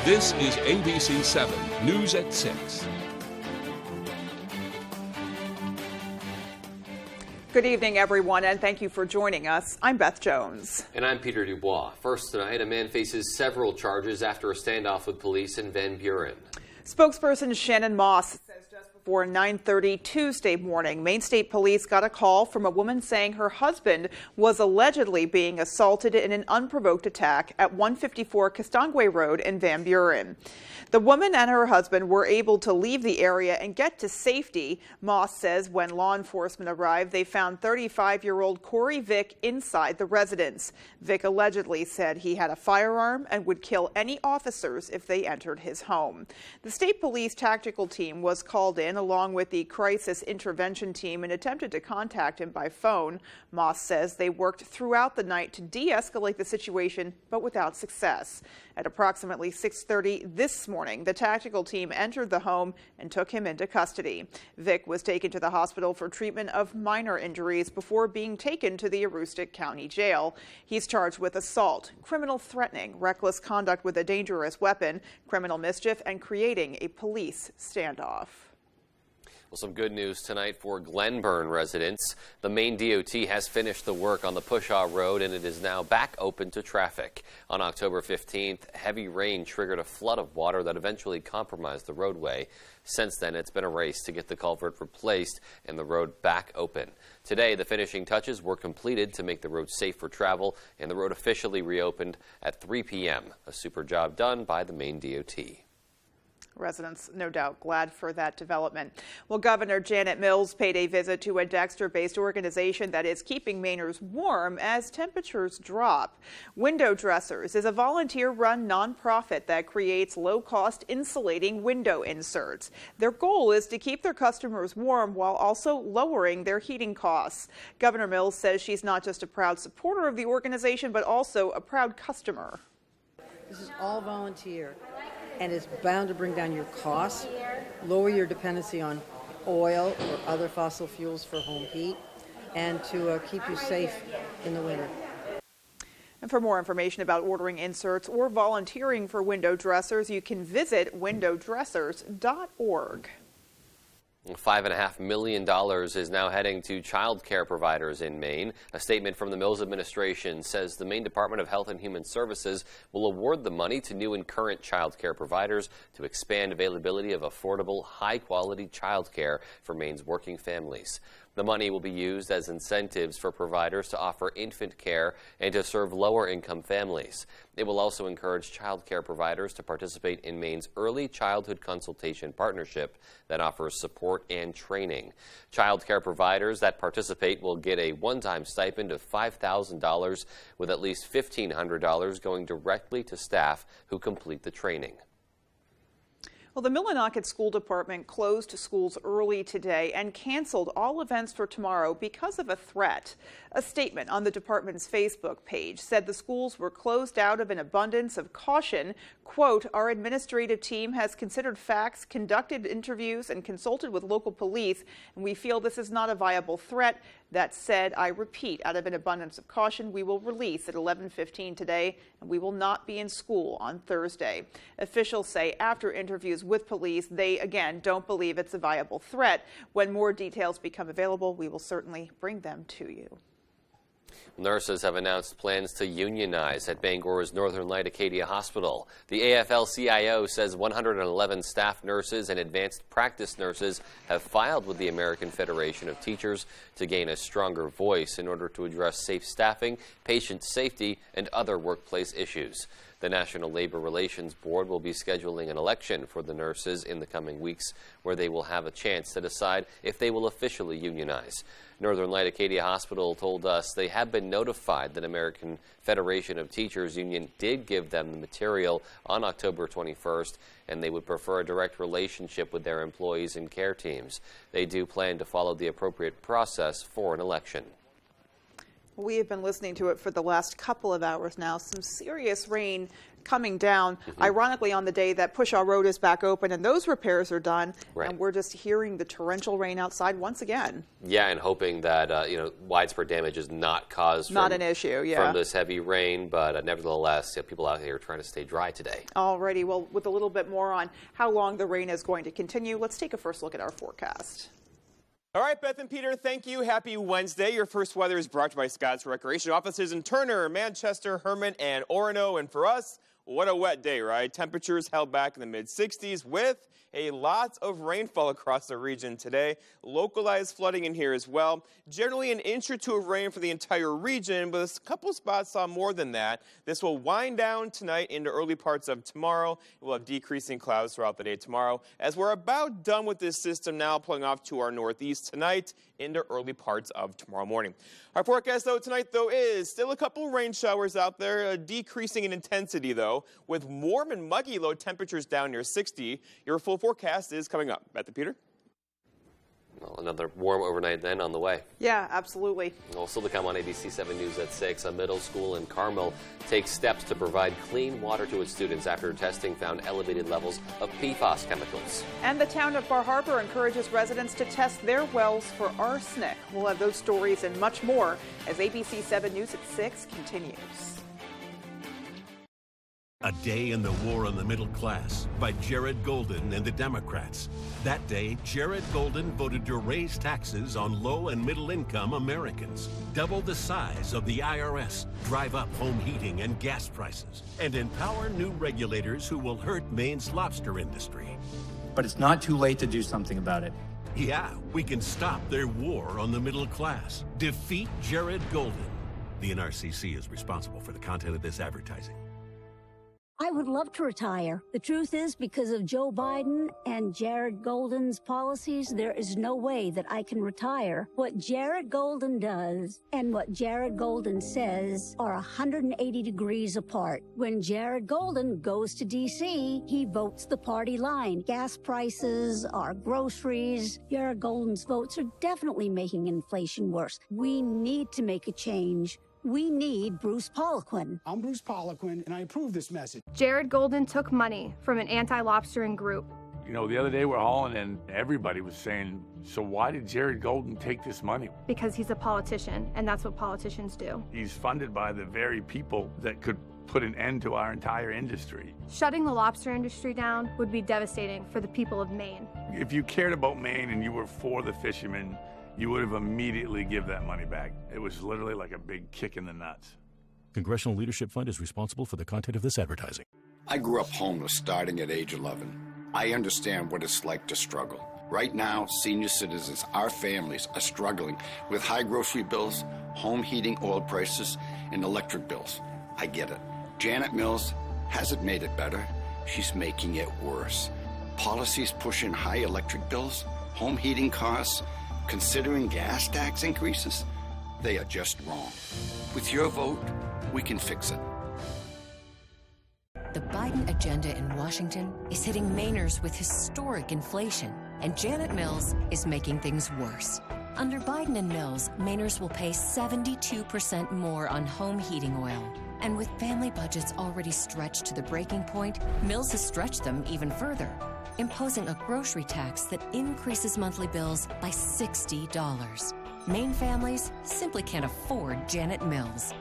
This is ABC 7 News at 6. Good evening, everyone, and thank you for joining us. I'm Beth Jones. And I'm Peter Dubois. First tonight, a man faces several charges after a standoff with police in Van Buren. Spokesperson Shannon Moss says just before 9:30 Tuesday morning, Maine State Police got a call from a woman saying her husband was allegedly being assaulted in an unprovoked attack at 154 Castongway Road in Van Buren. The woman and her husband were able to leave the area and get to safety. Moss says when law enforcement arrived, they found 35-year-old Corey Vick inside the residence. Vick allegedly said he had a firearm and would kill any officers if they entered his home. The state police tactical team was called in along with the crisis intervention team and attempted to contact him by phone. Moss says they worked throughout the night to de-escalate the situation, but without success. At approximately 6:30 this morning, the tactical team entered the home and took him into custody. Vick was taken to the hospital for treatment of minor injuries before being taken to the Aroostook County Jail. He's charged with assault, criminal threatening, reckless conduct with a dangerous weapon, criminal mischief, and creating a police standoff. Well, some good news tonight for Glenburn residents. The Maine DOT has finished the work on the Pushaw Road and it is now back open to traffic. On October 15th, heavy rain triggered a flood of water that eventually compromised the roadway. Since then, it's been a race to get the culvert replaced and the road back open. Today, the finishing touches were completed to make the road safe for travel, and the road officially reopened at 3 p.m. A super job done by the Maine DOT. Residents, no doubt, glad for that development. Well, Governor Janet Mills paid a visit to a Dexter-based organization that is keeping Mainers warm as temperatures drop. Window Dressers is a volunteer-run nonprofit that creates low-cost insulating window inserts. Their goal is to keep their customers warm while also lowering their heating costs. Governor Mills says she's not just a proud supporter of the organization, but also a proud customer. This is all volunteer, and it's bound to bring down your costs, lower your dependency on oil or other fossil fuels for home heat, and to keep you safe in the winter. And for more information about ordering inserts or volunteering for Window Dressers, you can visit windowdressers.org. $5.5 million is now heading to child care providers in Maine. A statement from the Mills administration says the Maine Department of Health and Human Services will award the money to new and current child care providers to expand availability of affordable, high-quality child care for Maine's working families. The money will be used as incentives for providers to offer infant care and to serve lower-income families. It will also encourage child care providers to participate in Maine's Early Childhood Consultation Partnership that offers support and training. Child care providers that participate will get a one-time stipend of $5,000, with at least $1,500 going directly to staff who complete the training. Well, the Millinocket School Department closed schools early today and canceled all events for tomorrow because of a threat. A statement on the department's Facebook page said the schools were closed out of an abundance of caution. Quote, "Our administrative team has considered facts, conducted interviews, and consulted with local police, and we feel this is not a viable threat. That said, I repeat, out of an abundance of caution, we will release at 11:15 today, and we will not be in school on Thursday." Officials say after interviews with police, they again don't believe it's a viable threat. When more details become available, we will certainly bring them to you. Nurses have announced plans to unionize at Bangor's Northern Light Acadia Hospital. The AFL-CIO says 111 staff nurses and advanced practice nurses have filed with the American Federation of Teachers to gain a stronger voice in order to address safe staffing, patient safety, and other workplace issues. The National Labor Relations Board will be scheduling an election for the nurses in the coming weeks, where they will have a chance to decide if they will officially unionize. Northern Light Acadia Hospital told us they have been notified that American Federation of Teachers Union did give them the material on October 21st, and they would prefer a direct relationship with their employees and care teams. They do plan to follow the appropriate process for an election. We have been listening to it for the last couple of hours now. Some serious rain coming down, ironically, on the day that Pushaw Road is back open and those repairs are done. Right. And we're just hearing the torrential rain outside once again. Yeah, and hoping that widespread damage is not caused Not an issue, yeah. from this heavy rain, but nevertheless, people out here trying to stay dry today. Alrighty, well, with a little bit more on how long the rain is going to continue, let's take a first look at our forecast. All right, Beth and Peter, thank you. Happy Wednesday. Your first weather is brought to you by Scott's Recreation offices in Turner, Manchester, Herman, and Orono. And for us, what a wet day, right? Temperatures held back in the mid-60s with a lot of rainfall across the region today. Localized flooding in here as well. Generally an inch or two of rain for the entire region, but a couple spots saw more than that. This will wind down tonight into early parts of tomorrow. We'll have decreasing clouds throughout the day tomorrow, as we're about done with this system now, pulling off to our northeast tonight into early parts of tomorrow morning. Our forecast, though, tonight, is still a couple rain showers out there, decreasing in intensity, though, with warm and muggy low temperatures down near 60. Your full forecast is coming up. Beth and Peter? Well, another warm overnight then on the way. Yeah, absolutely. Also to come on ABC 7 News at 6, a middle school in Carmel takes steps to provide clean water to its students after testing found elevated levels of PFAS chemicals. And the town of Bar Harbor encourages residents to test their wells for arsenic. We'll have those stories and much more as ABC 7 News at 6 continues. A Day in the War on the Middle Class by Jared Golden and the Democrats. That day, Jared Golden voted to raise taxes on low and middle income Americans, double the size of the IRS, drive up home heating and gas prices, and empower new regulators who will hurt Maine's lobster industry. But it's not too late to do something about it. Yeah, we can stop their war on the middle class. Defeat Jared Golden. The NRCC is responsible for the content of this advertising. I would love to retire. The truth is, because of Joe Biden and Jared Golden's policies, there is no way that I can retire. What Jared Golden does and what Jared Golden says are 180 degrees apart. When Jared Golden goes to D.C., he votes the party line. Gas prices, our groceries. Jared Golden's votes are definitely making inflation worse. We need to make a change. We need Bruce Poliquin. I'm Bruce Poliquin, and I approve this message. Jared Golden took money from an anti-lobstering group. You know, the other day we're hauling and everybody was saying, so why did Jared Golden take this money? Because he's a politician, and that's what politicians do. He's funded by the very people that could put an end to our entire industry. Shutting the lobster industry down would be devastating for the people of Maine. If you cared about Maine and you were for the fishermen, you would have immediately give that money back. It was literally like a big kick in the nuts. Congressional Leadership Fund is responsible for the content of this advertising. I grew up homeless starting at age 11. I understand what it's like to struggle. Right now, senior citizens, our families, are struggling with high grocery bills, home heating oil prices, and electric bills. I get it. Janet Mills hasn't made it better. She's making it worse. Policies pushing high electric bills, home heating costs, considering gas tax increases, they are just wrong. With your vote, we can fix it. The Biden agenda in Washington is hitting Mainers with historic inflation, and Janet Mills is making things worse. Under Biden and Mills, Mainers will pay 72% more on home heating oil. And with family budgets already stretched to the breaking point, Mills has stretched them even further, imposing a grocery tax that increases monthly bills by $60. Maine families simply can't afford Janet Mills.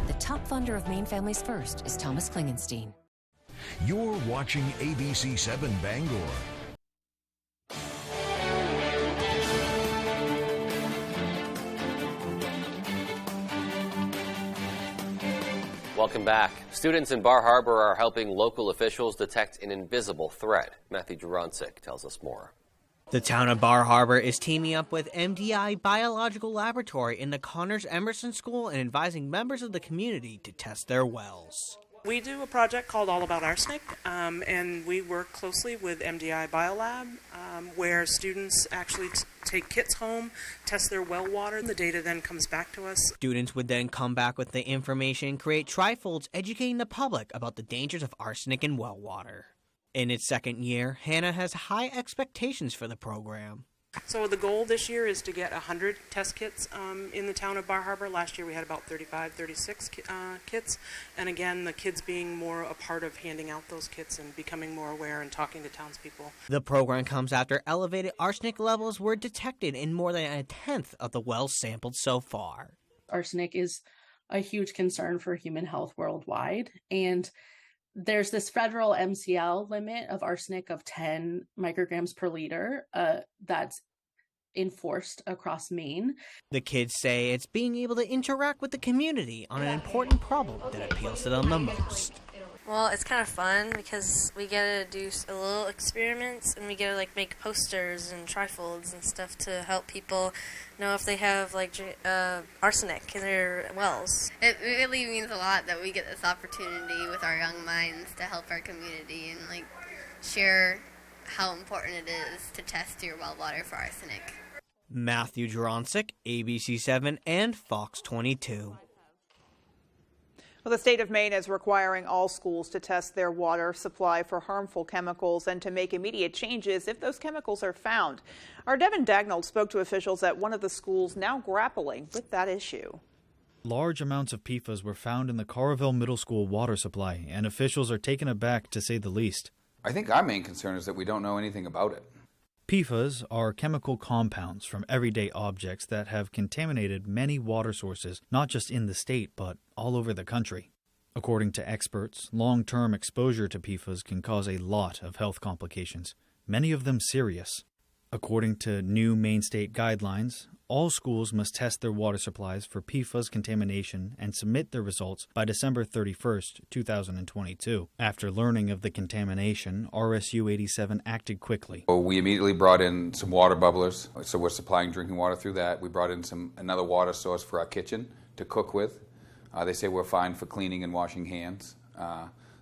The top funder of Maine Families First is Thomas Klingenstein. You're watching ABC 7 Bangor. Welcome back. Students in Bar Harbor are helping local officials detect an invisible threat. Matthew Jurancic tells us more. The town of Bar Harbor is teaming up with MDI Biological Laboratory in the Connors Emerson School and advising members of the community to test their wells. We do a project called All About Arsenic, and we work closely with MDI Biolab, where students actually take kits home, test their well water, and the data then comes back to us. Students would then come back with the information and create trifolds educating the public about the dangers of arsenic in well water. In its second year, Hannah has high expectations for the program. So the goal this year is to get 100 test kits in the town of Bar Harbor. Last year we had about 35, 36 kits. And again, the kids being more a part of handing out those kits and becoming more aware and talking to townspeople. The program comes after elevated arsenic levels were detected in more than a tenth of the wells sampled so far. Arsenic is a huge concern for human health worldwide, and there's this federal MCL limit of arsenic of 10 micrograms per liter that's enforced across Maine. The kids say it's being able to interact with the community on an important problem that appeals to them the most. Well, it's kind of fun because we get to do a little experiments and we get to make posters and trifolds and stuff to help people know if they have arsenic in their wells. It really means a lot that we get this opportunity with our young minds to help our community and share how important it is to test your well water for arsenic. Matthew Juronsik, ABC7 and Fox 22. Well, the state of Maine is requiring all schools to test their water supply for harmful chemicals and to make immediate changes if those chemicals are found. Our Devin Dagnall spoke to officials at one of the schools now grappling with that issue. Large amounts of PFAS were found in the Coralville Middle School water supply, and officials are taken aback, to say the least. I think our main concern is that we don't know anything about it. PFAS are chemical compounds from everyday objects that have contaminated many water sources, not just in the state, but all over the country. According to experts, long-term exposure to PFAS can cause a lot of health complications, many of them serious. According to new Maine state guidelines, all schools must test their water supplies for PFAS contamination and submit their results by December 31st, 2022. After learning of the contamination, RSU 87 acted quickly. We immediately brought in some water bubblers, so we're supplying drinking water through that. We brought in another water source for our kitchen to cook with. They say we're fine for cleaning and washing hands.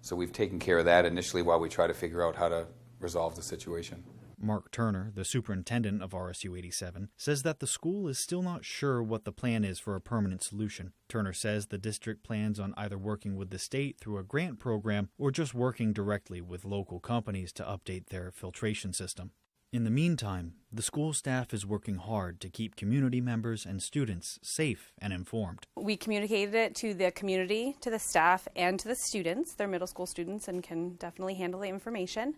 So we've taken care of that initially while we try to figure out how to resolve the situation. Mark Turner, the superintendent of RSU 87, says that the school is still not sure what the plan is for a permanent solution. Turner says the district plans on either working with the state through a grant program or just working directly with local companies to update their filtration system. In the meantime, the school staff is working hard to keep community members and students safe and informed. We communicated it to the community, to the staff, and to the students. They're middle school students and can definitely handle the information.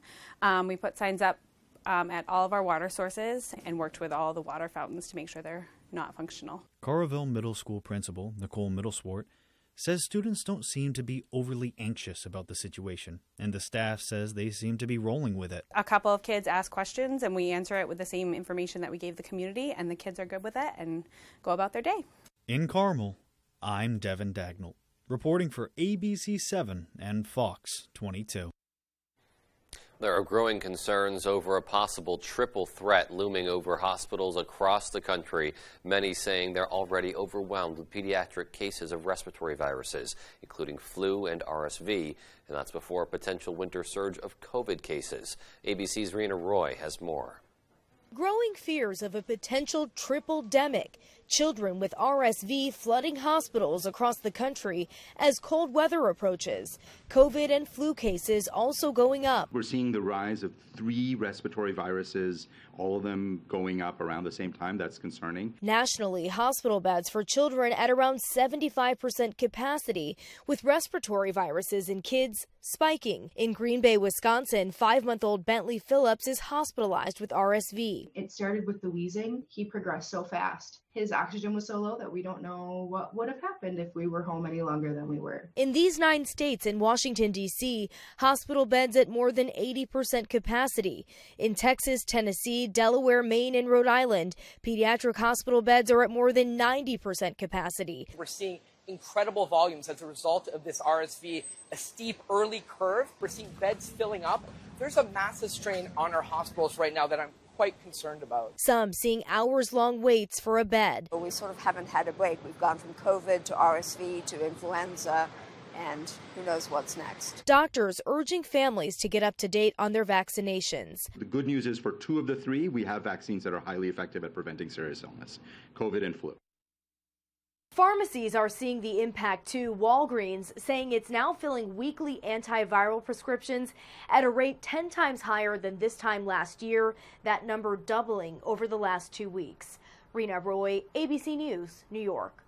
We put signs up at all of our water sources and worked with all the water fountains to make sure they're not functional. Coralville Middle School principal Nicole Middleswart says students don't seem to be overly anxious about the situation, and the staff says they seem to be rolling with it. A couple of kids ask questions and we answer it with the same information that we gave the community, and the kids are good with it and go about their day. In Carmel, I'm Devin Dagnall, reporting for ABC7 and Fox 22. There are growing concerns over a possible triple threat looming over hospitals across the country, many saying they're already overwhelmed with pediatric cases of respiratory viruses, including flu and RSV, and that's before a potential winter surge of COVID cases. ABC's Rena Roy has more. Growing fears of a potential triple-demic, children with RSV flooding hospitals across the country as cold weather approaches. COVID and flu cases also going up. We're seeing the rise of 3 respiratory viruses, all of them going up around the same time. That's concerning. Nationally, hospital beds for children at around 75% capacity, with respiratory viruses in kids spiking. In Green Bay, Wisconsin, 5-month-old Bentley Phillips is hospitalized with RSV. It started with the wheezing. He progressed so fast. His oxygen was so low that we don't know what would have happened if we were home any longer than we were. In these 9 states and Washington, D.C., hospital beds at more than 80% capacity. In Texas, Tennessee, Delaware, Maine, and Rhode Island, pediatric hospital beds are at more than 90% capacity. We're seeing incredible volumes as a result of this RSV, a steep early curve. We're seeing beds filling up. There's a massive strain on our hospitals right now that I'm quite concerned about. Some seeing hours-long waits for a bed. We sort of haven't had a break. We've gone from COVID to RSV to influenza, and who knows what's next. Doctors urging families to get up to date on their vaccinations. The good news is for 2 of the 3, we have vaccines that are highly effective at preventing serious illness, COVID and flu. Pharmacies are seeing the impact too. Walgreens saying it's now filling weekly antiviral prescriptions at a rate 10 times higher than this time last year, that number doubling over the last 2 weeks. Rena Roy, ABC News, New York.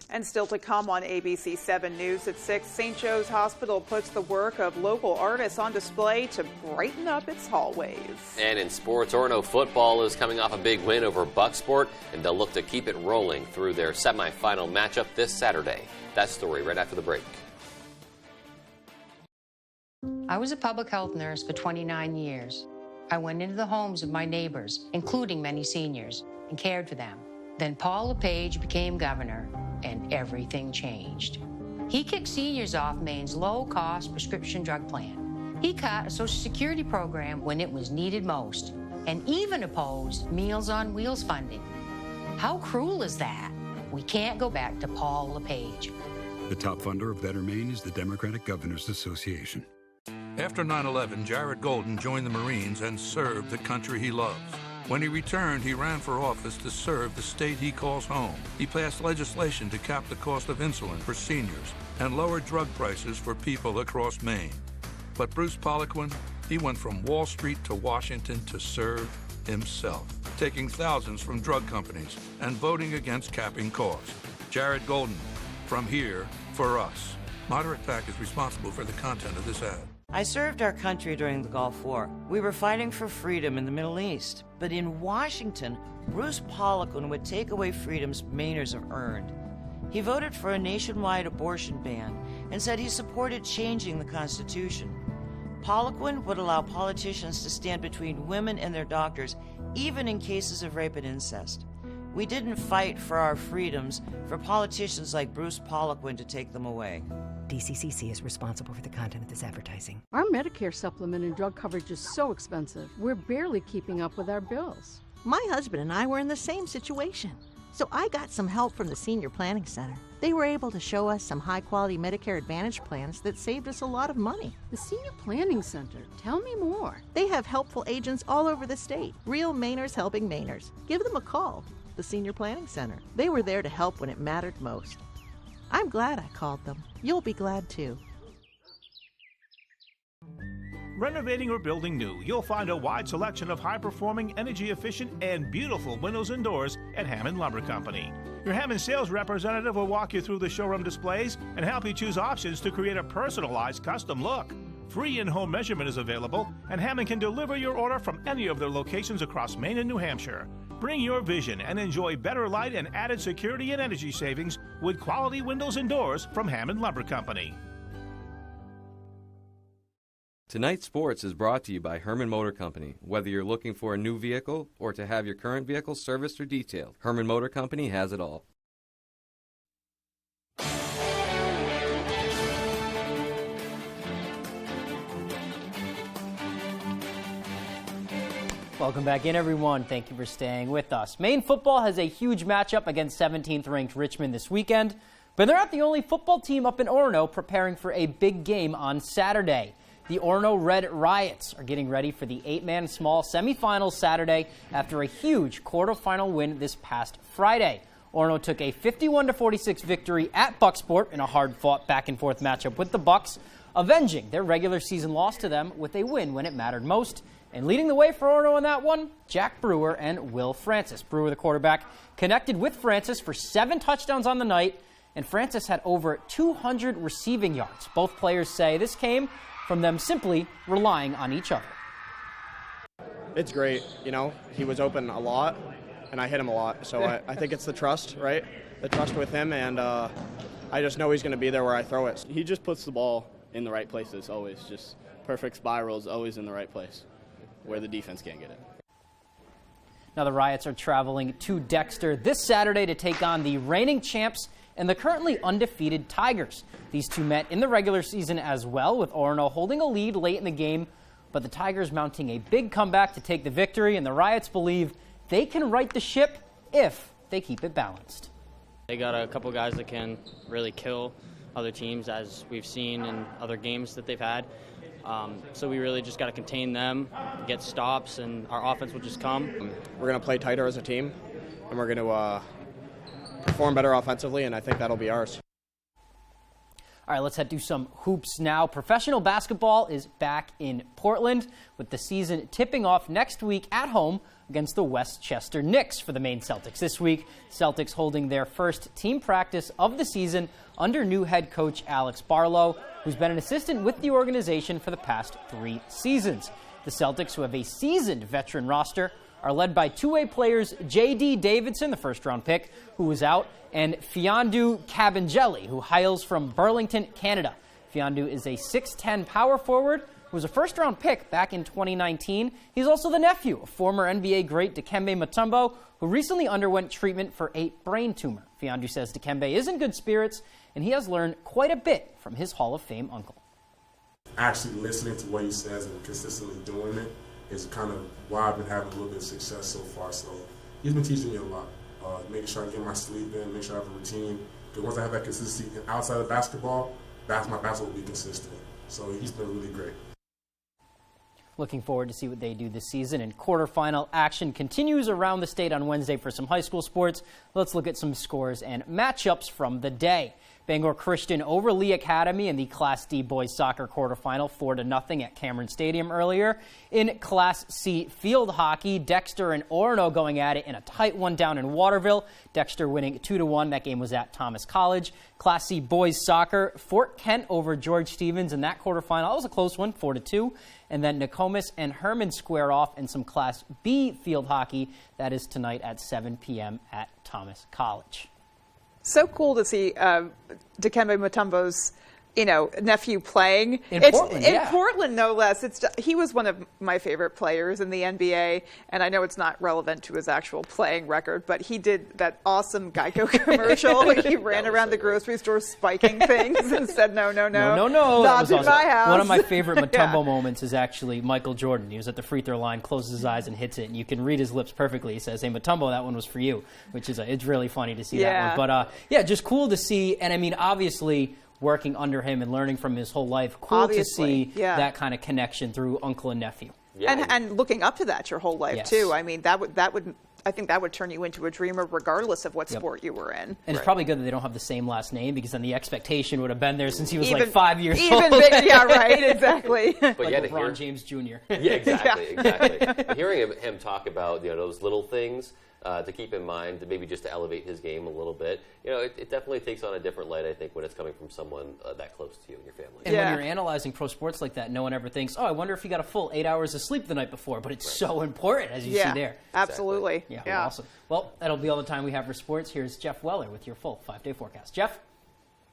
And still to come on ABC 7 News at 6, St. Joe's Hospital puts the work of local artists on display to brighten up its hallways. And in sports, Orono football is coming off a big win over Bucksport, and they'll look to keep it rolling through their semifinal matchup this Saturday. That story right after the break. I was a public health nurse for 29 years. I went into the homes of my neighbors, including many seniors, and cared for them. Then Paul LePage became governor, and everything changed. He kicked seniors off Maine's low-cost prescription drug plan. He cut a Social Security program when it was needed most, and even opposed Meals on Wheels funding. How cruel is that? We can't go back to Paul LePage. The top funder of Better Maine is the Democratic Governors Association. After 9/11, Jared Golden joined the Marines and served the country he loves. When he returned, he ran for office to serve the state he calls home. He passed legislation to cap the cost of insulin for seniors and lower drug prices for people across Maine. But Bruce Poliquin, he went from Wall Street to Washington to serve himself, taking thousands from drug companies and voting against capping costs. Jared Golden, from here, for us. Moderate PAC is responsible for the content of this ad. I served our country during the Gulf War. We were fighting for freedom in the Middle East. But in Washington, Bruce Poliquin would take away freedoms Mainers have earned. He voted for a nationwide abortion ban and said he supported changing the Constitution. Poliquin would allow politicians to stand between women and their doctors, even in cases of rape and incest. We didn't fight for our freedoms for politicians like Bruce Poliquin to take them away. DCCC is responsible for the content of this advertising. Our Medicare supplement and drug coverage is so expensive, we're barely keeping up with our bills. My husband and I were in the same situation, so I got some help from the Senior Planning Center. They were able to show us some high-quality Medicare Advantage plans that saved us a lot of money. The Senior Planning Center? Tell me more. They have helpful agents all over the state, real Mainers helping Mainers. Give them a call, the Senior Planning Center. They were there to help when it mattered most. I'm glad I called them. You'll be glad too. Renovating or building new, you'll find a wide selection of high-performing, energy-efficient, and beautiful windows and doors at Hammond Lumber Company. Your Hammond sales representative will walk you through the showroom displays and help you choose options to create a personalized custom look. Free in-home measurement is available, and Hammond can deliver your order from any of their locations across Maine and New Hampshire. Bring your vision and enjoy better light and added security and energy savings with quality windows and doors from Hammond Lumber Company. Tonight's Sports is brought to you by Herman Motor Company. Whether you're looking for a new vehicle or to have your current vehicle serviced or detailed, Herman Motor Company has it all. Welcome back in, everyone. Thank you for staying with us. Maine football has a huge matchup against 17th-ranked Richmond this weekend, but they're not the only football team up in Orono preparing for a big game on Saturday. The Orono Red Riots are getting ready for the 8-man small semifinals Saturday after a huge quarterfinal win this past Friday. Orono took a 51-46 victory at Bucksport in a hard-fought back-and-forth matchup with the Bucks, avenging their regular season loss to them with a win when it mattered most. And leading the way for Orono in that one, Jack Brewer and Will Francis. Brewer, the quarterback, connected with Francis for 7 touchdowns on the night, and Francis had over 200 receiving yards. Both players say this came from them simply relying on each other. It's great. You know, he was open a lot, and I hit him a lot. So I think it's the trust, right? The trust with him, and I just know he's going to be there where I throw it. He just puts the ball in the right places always. Just perfect spirals, always in the right place where the defense can't get it. Now the Riots are traveling to Dexter this Saturday to take on the reigning champs and the currently undefeated Tigers. These two met in the regular season as well, with Orono holding a lead late in the game, but the Tigers mounting a big comeback to take the victory, and the Riots believe they can right the ship if they keep it balanced. They got a couple guys that can really kill other teams, as we've seen in other games that they've had. So we really just got to contain them, get stops, and our offense will just come. We're going to play tighter as a team, and we're going to perform better offensively, and I think that'll be ours. All right, let's head to some hoops now. Professional basketball is back in Portland, with the season tipping off next week at home against the Westchester Knicks for the Maine Celtics. This week, Celtics holding their first team practice of the season under new head coach Alex Barlow, who's been an assistant with the organization for the past 3 seasons. The Celtics, who have a seasoned veteran roster, are led by two-way players J.D. Davidson, the first-round pick, who was out, and Fiondu Kabengele, who hails from Burlington, Canada. Fiondu is a 6'10 power forward who was a first-round pick back in 2019. He's also the nephew of former NBA great Dikembe Mutombo, who recently underwent treatment for a brain tumor. Fiondu says Dikembe is in good spirits, and he has learned quite a bit from his Hall of Fame uncle. Actually listening to what he says and consistently doing it is kind of why I've been having a little bit of success so far. So he's been teaching me a lot, making sure I get my sleep in, make sure I have a routine. Because once I have that consistency outside of basketball, my basketball will be consistent. So he's been really great. Looking forward to see what they do this season. And quarterfinal action continues around the state on Wednesday for some high school sports. Let's look at some scores and matchups from the day. Bangor Christian over Lee Academy in the Class D boys soccer quarterfinal, 4-0 at Cameron Stadium earlier. In Class C field hockey, Dexter and Orono going at it in a tight one down in Waterville. Dexter winning 2-1. That game was at Thomas College. Class C boys soccer, Fort Kent over George Stevens in that quarterfinal. That was a close one, 4-2. And then Nokomis and Herman square off in some Class B field hockey. That is tonight at 7 p.m. at Thomas College. So cool to see Dikembe Mutombo's, nephew playing. In Portland, Portland, no less. He was one of my favorite players in the NBA, and I know it's not relevant to his actual playing record, but he did that awesome Geico commercial. He ran around the grocery store spiking things and said, no, not in my house. One of my favorite Mutombo moments is actually Michael Jordan. He was at the free throw line, closes his eyes and hits it, and you can read his lips perfectly. He says, "Hey, Mutombo, that one was for you," which is it's really funny to see that one. But just cool to see, and I mean, obviously, working under him and learning from his whole life. Cool to see that kind of connection through uncle and nephew. Yeah. And looking up to that your whole life, too. I mean, I think that would turn you into a dreamer regardless of what sport you were in. And it's probably good that they don't have the same last name, because then the expectation would have been there since he was like 5 years old. Yeah, right, exactly. But like LeBron James Jr. Yeah, exactly. Hearing him talk about those little things to keep in mind, to maybe just to elevate his game a little bit, it definitely takes on a different light, I think, when it's coming from someone that close to you and your family. And when you're analyzing pro sports like that, no one ever thinks, I wonder if he got a full 8 hours of sleep the night before, but it's so important, as you see there. Absolutely. Yeah, awesome. Well, that'll be all the time we have for sports. Here's Jeff Weller with your full 5-day forecast. Jeff?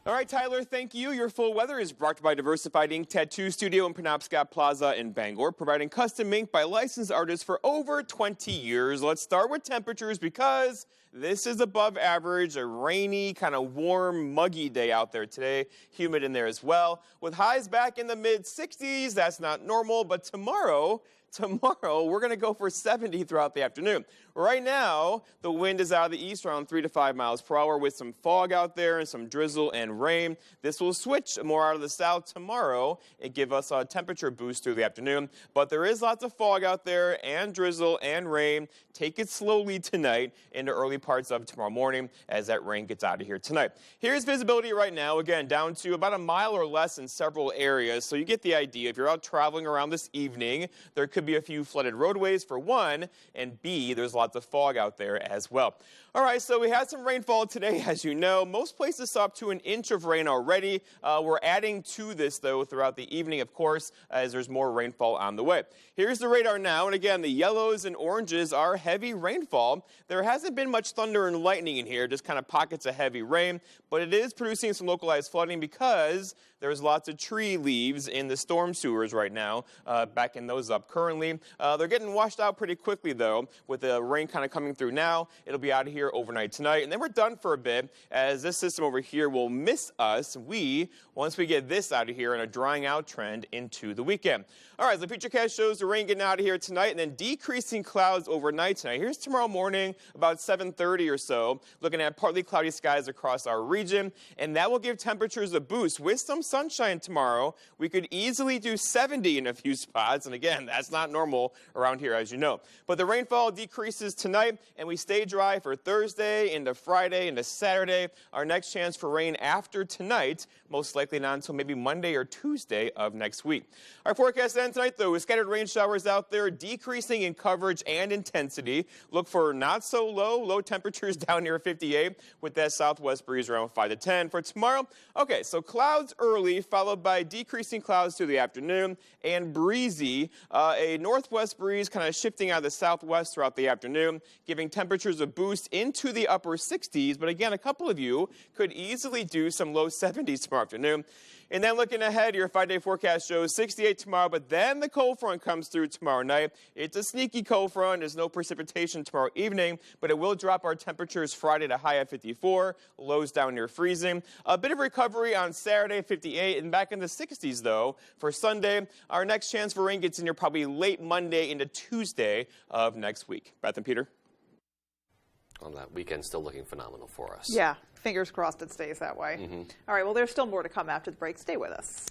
All right, Tyler, thank you. Your full weather is brought to you by Diversified Ink Tattoo Studio in Penobscot Plaza in Bangor, providing custom ink by licensed artists for over 20 years. Let's start with temperatures, because this is above average, a rainy, kind of warm, muggy day out there today. Humid in there as well. With highs back in the mid-60s, that's not normal, but tomorrow, we're going to go for 70 throughout the afternoon. Right now, the wind is out of the east around 3 to 5 miles per hour with some fog out there and some drizzle and rain. This will switch more out of the south tomorrow and give us a temperature boost through the afternoon. But there is lots of fog out there and drizzle and rain. Take it slowly tonight into early parts of tomorrow morning as that rain gets out of here tonight. Here's visibility right now, again, down to about a mile or less in several areas. So you get the idea. If you're out traveling around this evening, there could be a few flooded roadways for one, and B, there's lots of fog out there as well. All right, so we had some rainfall today, as you know. Most places saw up to an inch of rain already. We're adding to this, though, throughout the evening, of course, as there's more rainfall on the way. Here's the radar now, and again, the yellows and oranges are heavy rainfall. There hasn't been much thunder and lightning in here, just kind of pockets of heavy rain, but it is producing some localized flooding because there's lots of tree leaves in the storm sewers right now, backing those up currently. They're getting washed out pretty quickly, though, with the rain kind of coming through now. It'll be out of here overnight tonight, and then we're done for a bit, as this system over here will miss us. Once we get this out of here, in a drying out trend into the weekend. All right, the futurecast shows the rain getting out of here tonight and then decreasing clouds overnight tonight. Here's tomorrow morning, about 7:30 or so, looking at partly cloudy skies across our region, and that will give temperatures a boost with some sunshine tomorrow. We could easily do 70 in a few spots. And again, that's not normal around here, as you know. But the rainfall decreases tonight, and we stay dry for Thursday into Friday into Saturday. Our next chance for rain after tonight, most likely not until maybe Monday or Tuesday of next week. Our forecast ends tonight, though, with scattered rain showers out there, decreasing in coverage and intensity. Look for not so low temperatures down near 58 with that southwest breeze around 5 to 10. For tomorrow, okay, so clouds early, followed by decreasing clouds through the afternoon and breezy. A northwest breeze kind of shifting out of the southwest throughout the afternoon, giving temperatures a boost into the upper 60s. But again, a couple of you could easily do some low 70s tomorrow afternoon. And then looking ahead, your 5-day forecast shows 68 tomorrow, but then the cold front comes through tomorrow night. It's a sneaky cold front. There's no precipitation tomorrow evening, but it will drop our temperatures Friday to high at 54, lows down near freezing. A bit of recovery on Saturday, 58, and back in the 60s, though. For Sunday, our next chance for rain gets in here probably late Monday into Tuesday of next week. Beth and Peter? On that weekend, still looking phenomenal for us. Yeah, fingers crossed it stays that way. All right, well, there's still more to come after the break. Stay with us.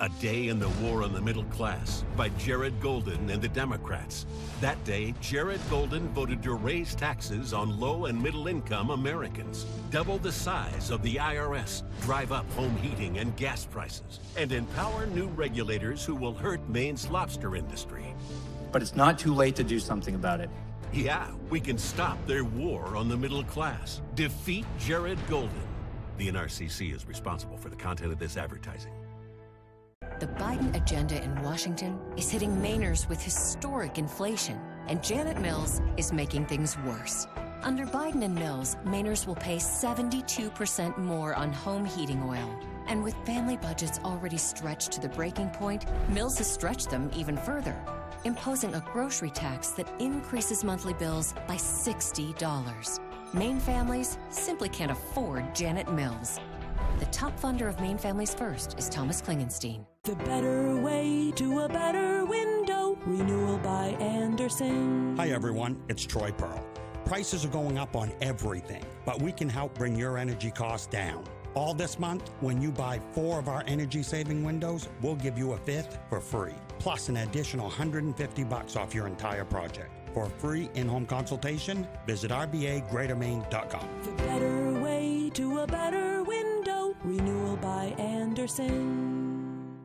A Day in the War on the Middle Class by Jared Golden and the Democrats. That day, Jared Golden voted to raise taxes on low and middle income Americans, double the size of the IRS, drive up home heating and gas prices, and empower new regulators who will hurt Maine's lobster industry. But it's not too late to do something about it. Yeah, we can stop their war on the middle class. Defeat Jared Golden. The NRCC is responsible for the content of this advertising. The Biden agenda in Washington is hitting Mainers with historic inflation, and Janet Mills is making things worse. Under Biden and Mills, Mainers will pay 72% more on home heating oil. And with family budgets already stretched to the breaking point, Mills has stretched them even further, imposing a grocery tax that increases monthly bills by $60. Maine families simply can't afford Janet Mills. The top funder of Maine Families First is Thomas Klingenstein. The better way to a better window. Renewal by Anderson. Hi everyone, it's Troy Pearl. Prices are going up on everything, but we can help bring your energy costs down. All this month, when you buy 4 of our energy-saving windows, we'll give you a 5th for free, plus an additional $150 off your entire project. For a free in-home consultation, visit rbagreatermaine.com. The better way to a better window. Renewal by Anderson.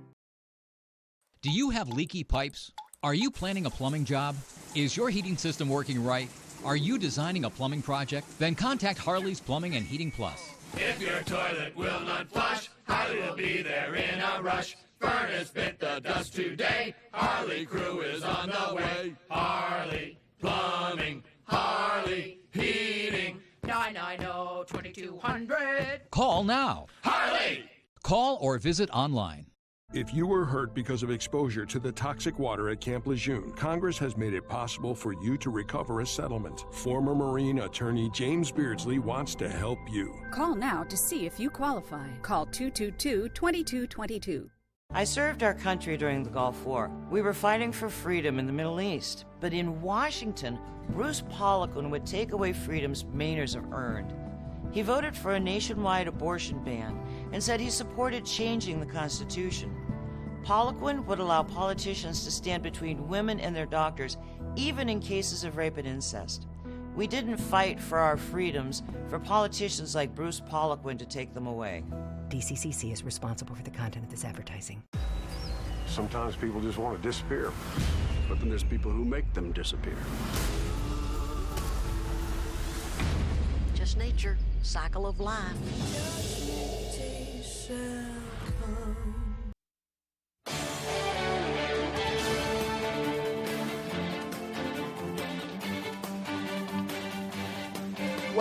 Do you have leaky pipes? Are you planning a plumbing job? Is your heating system working right? Are you designing a plumbing project? Then contact Harley's Plumbing and Heating Plus. If your toilet will not flush, Harley will be there in a rush. Furnace bit the dust today. Harley crew is on the way. Harley Plumbing, Harley Heating. 990-2200. Call now. Harley! Call or visit online. If you were hurt because of exposure to the toxic water at Camp Lejeune, Congress has made it possible for you to recover a settlement. Former Marine attorney James Beardsley wants to help you. Call now to see if you qualify. Call 222-2222. I served our country during the Gulf War. We were fighting for freedom in the Middle East. But in Washington, Bruce Poliquin would take away freedoms Mainers have earned. He voted for a nationwide abortion ban and said he supported changing the Constitution. Poliquin would allow politicians to stand between women and their doctors, even in cases of rape and incest. We didn't fight for our freedoms for politicians like Bruce Poliquin to take them away. DCCC is responsible for the content of this advertising. Sometimes people just want to disappear, but then there's people who make them disappear. Just nature, cycle of life.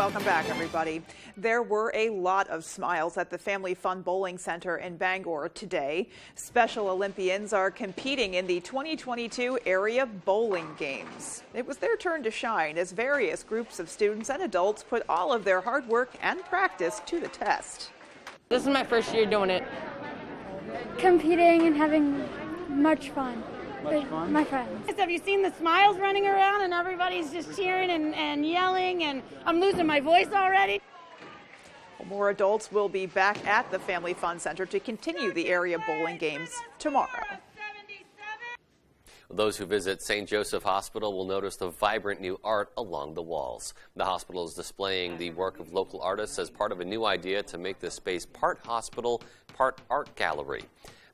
Welcome back, everybody. There were a lot of smiles at the Family Fun Bowling Center in Bangor today. Special Olympians are competing in the 2022 Area Bowling Games. It was their turn to shine as various groups of students and adults put all of their hard work and practice to the test. This is my first year doing it. Competing and having much fun. With my friends. Have you seen the smiles running around and everybody's just cheering and yelling, and I'm losing my voice already? More adults will be back at the Family Fun Center to continue the area bowling games tomorrow. Those who visit St. Joseph Hospital will notice the vibrant new art along the walls. The hospital is displaying the work of local artists as part of a new idea to make this space part hospital, part art gallery.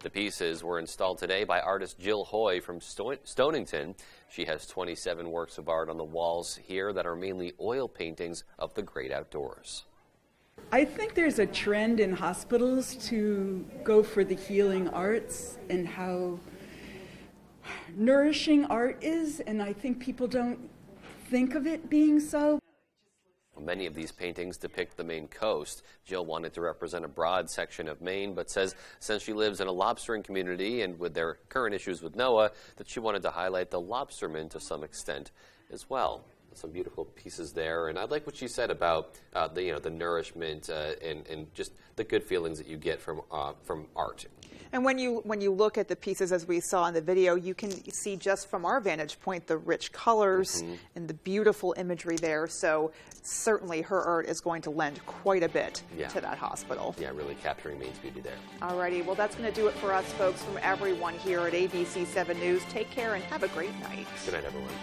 The pieces were installed today by artist Jill Hoy from Stonington. She has 27 works of art on the walls here that are mainly oil paintings of the great outdoors. I think there's a trend in hospitals to go for the healing arts and how nourishing art is, and I think people don't think of it being so. Many of these paintings depict the Maine coast. Jill wanted to represent a broad section of Maine, but says since she lives in a lobstering community and with their current issues with NOAA, that she wanted to highlight the lobstermen to some extent as well. Some beautiful pieces there, and I like what she said about the nourishment and just the good feelings that you get from art. And when you look at the pieces as we saw in the video, you can see just from our vantage point the rich colors and the beautiful imagery there. So certainly her art is going to lend quite a bit to that hospital. Yeah, really capturing Maine's beauty there. Alrighty, well that's going to do it for us, folks. From everyone here at ABC 7 News, take care and have a great night. Good night, everyone.